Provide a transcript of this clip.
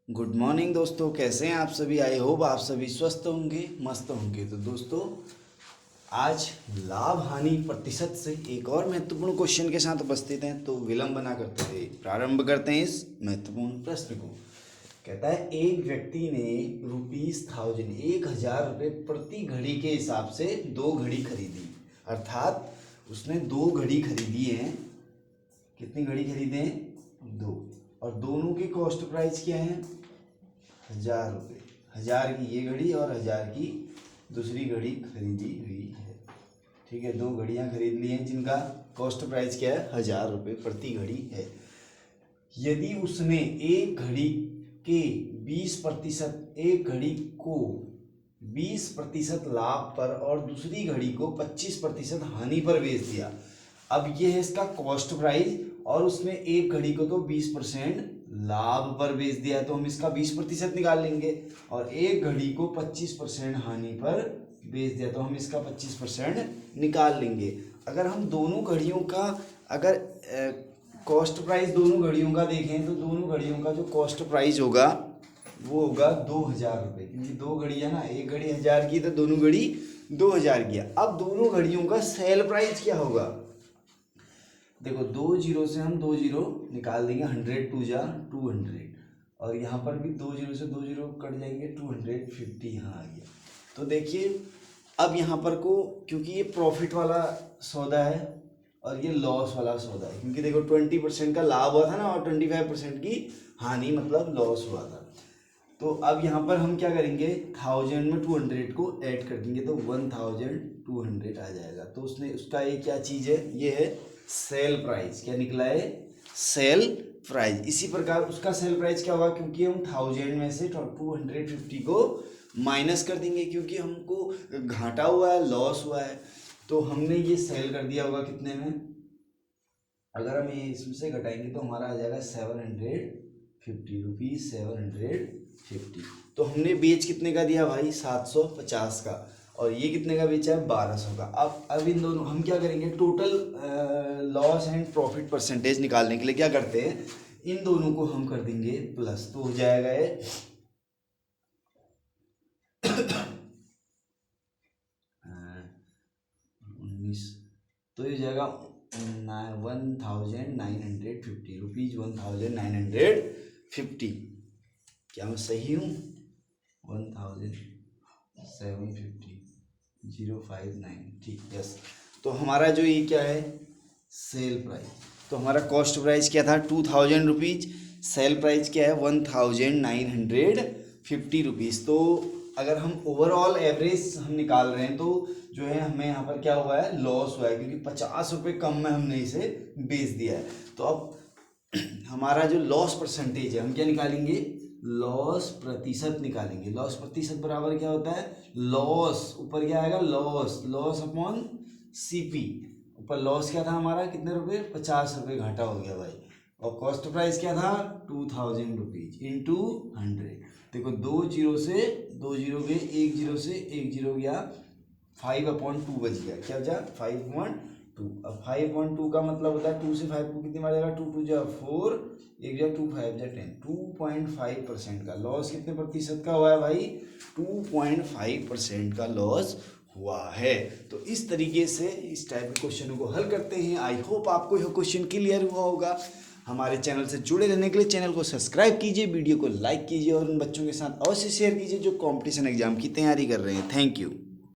Good morning दोस्तों, कैसे हैं आप सभी। आई होप आप सभी स्वस्थ होंगे, मस्त होंगे। तो दोस्तों, आज लाभ हानि प्रतिशत से एक और महत्वपूर्ण क्वेश्चन के साथ उपस्थित हैं। तो विलंब ना करते हुए प्रारंभ करते हैं इस महत्वपूर्ण प्रश्न को। कहता है, एक व्यक्ति ने ₹1000 ₹1000 प्रति घड़ी के हिसाब से 2 घड़ी खरीदी। अर्थात उसने 2 घड़ी खरीदी हैं। कितनी घड़ी खरीदे हैं? 2। और दोनों की कॉस्ट प्राइस क्या है? ₹1000। 1000 की ये घड़ी और 1000 की दूसरी घड़ी खरीदी हुई है। ठीक है, 2 घड़ियां खरीद ली हैं जिनका कॉस्ट प्राइस क्या है? ₹1000 प्रति घड़ी है। यदि उसने एक घड़ी के 20%, एक घड़ी को 20% लाभ पर और दूसरी घड़ी को 25% हानि पर बेच दिया। अब ये है इसका कॉस्ट प्राइस, और उसने एक घड़ी को तो 20% लाभ पर बेच दिया, तो हम इसका 20% निकाल लेंगे। और एक घड़ी को 25% हानि पर बेच दिया, तो हम इसका 25% निकाल लेंगे। अगर हम दोनों घड़ियों का अगर कॉस्ट प्राइस दोनों घड़ियों का देखें, तो दोनों घड़ियों का जो कॉस्ट प्राइस होगा वो होगा ₹2000, क्योंकि 2 घड़ी है ना, एक घड़ी 1000 की तो दोनों घड़ी 2000 की है। अब दोनों घड़ियों का सेल प्राइस क्या होगा? देखो, 2 जीरो से हम 2 जीरो निकाल देंगे, 100 2 जा 200, और यहाँ पर भी 2 जीरो से 2 जीरो कट जाएंगे, 250 यहाँ आ गया। तो देखिए, अब यहाँ पर को, क्योंकि ये प्रॉफिट वाला सौदा है और ये लॉस वाला सौदा है, क्योंकि देखो 20% का लाभ हुआ था ना, और 25% की हानि मतलब लॉस हुआ था। तो अब यहाँ पर हम क्या करेंगे, 1000 में 200 को ऐड कर देंगे, तो 1200 आ जाएगा। तो उसने उसका ये क्या चीज़ है? ये है सेल प्राइस। क्या निकला है? Sale price. इसी प्रकार उसका सेल प्राइस क्या होगा? क्योंकि हम 1000 में से 250 को माइनस कर देंगे, क्योंकि हमको घाटा हुआ है, लॉस हुआ है, तो हमने ये सेल कर दिया होगा कितने में? अगर हम ये इसमें से घटाएंगे तो हमारा आ जाएगा ₹750, 750। तो हमने बेच कितने का दिया भाई? 750 का। और ये कितने का बेचा है? 1200 का। अब इन दोनों हम क्या करेंगे, total loss and profit percentage निकालने के लिए क्या करते हैं, इन दोनों को हम कर देंगे प्लस, तो हो जाएगा ये 19, तो ये जाएगा 1950 रुपीज़, 1950। क्या मैं सही हूँ? 1750,059, ठीक, यस। तो हमारा जो ये क्या है, सेल प्राइस। तो हमारा कॉस्ट प्राइस क्या था? 2000 रुपीज़। सेल प्राइस क्या है? 1950 रुपीज़। तो अगर हम ओवरऑल एवरेज हम निकाल रहे हैं, तो जो है हमें यहाँ पर क्या हुआ है? लॉस हुआ है, क्योंकि 50 रुपये कम में हमने इसे बेच दिया है। तो अब हमारा जो लॉस परसेंटेज है, हम क्या निकालेंगे? लॉस प्रतिशत निकालेंगे। लॉस प्रतिशत बराबर क्या होता है? लॉस ऊपर क्या आएगा? Loss, loss upon CP. ऊपर लॉस क्या था हमारा? कितने रुपए? 50 रुपये घाटा हो गया भाई। और कॉस्ट प्राइस क्या था? 2000 रुपीज इंटू 100। देखो, 2 जीरो से 2 जीरो गए, 1 जीरो से 1 जीरो गया, 5/2 बच गया। क्या बचा? 5/2। अब 5/2 का मतलब होता है 2 से 5 को कितनी बार जाएगा? 2 2 जा 4, 1 जा 2 5 जा 10। 2.5% का लॉस कितने प्रतिशत का हुआ है भाई? 2.5% का लॉस हुआ है। तो इस तरीके से इस टाइप के क्वेश्चनों को हल करते हैं। आई होप आपको यह क्वेश्चन क्लियर हुआ होगा। हमारे चैनल से जुड़े रहने के लिए चैनल को सब्सक्राइब कीजिए, वीडियो को लाइक कीजिए और उन बच्चों के साथ अवश्य शेयर कीजिए जो कंपटीशन एग्जाम की तैयारी कर रहे हैं। Thank you.